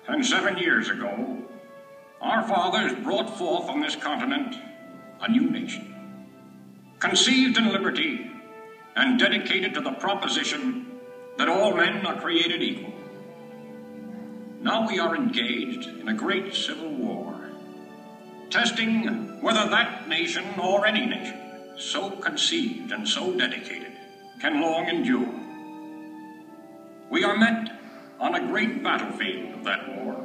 107 years ago, our fathers brought forth on this continent a new nation, conceived in liberty and dedicated to the proposition that all men are created equal. Now we are engaged in a great civil war, testing whether that nation or any nation so conceived and so dedicated can long endure. We are met on a great battlefield of that war.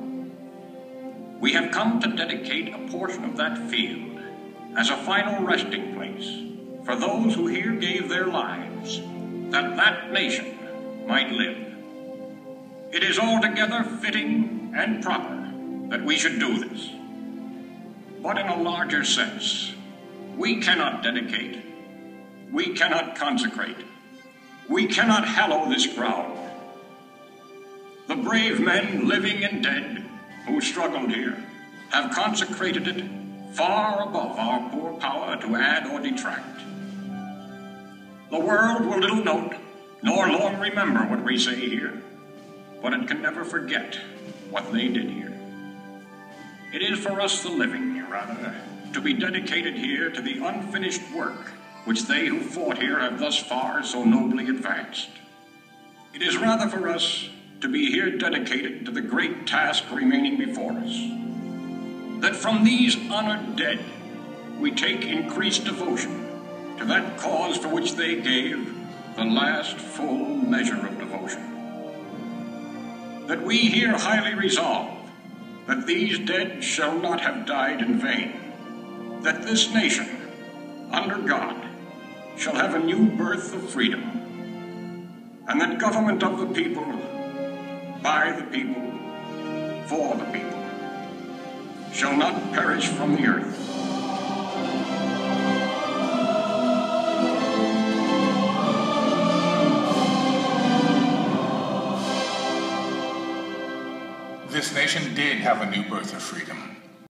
We have come to dedicate a portion of that field as a final resting place for those who here gave their lives that that nation might live. It is altogether fitting and proper that we should do this. But in a larger sense, we cannot dedicate, we cannot consecrate, we cannot hallow this ground. The brave men, living and dead, who struggled here, have consecrated it far above our poor power to add or detract. The world will little note, nor long remember what we say here, but it can never forget what they did here. It is for us, the living, rather, to be dedicated here to the unfinished work which they who fought here have thus far so nobly advanced. It is rather for us to be here dedicated to the great task remaining before us, that from these honored dead we take increased devotion to that cause for which they gave the last full measure of devotion. That we here highly resolve that these dead shall not have died in vain, that this nation, under God, shall have a new birth of freedom, and that government of the people, by the people, for the people, shall not perish from the earth. This nation did have a new birth of freedom,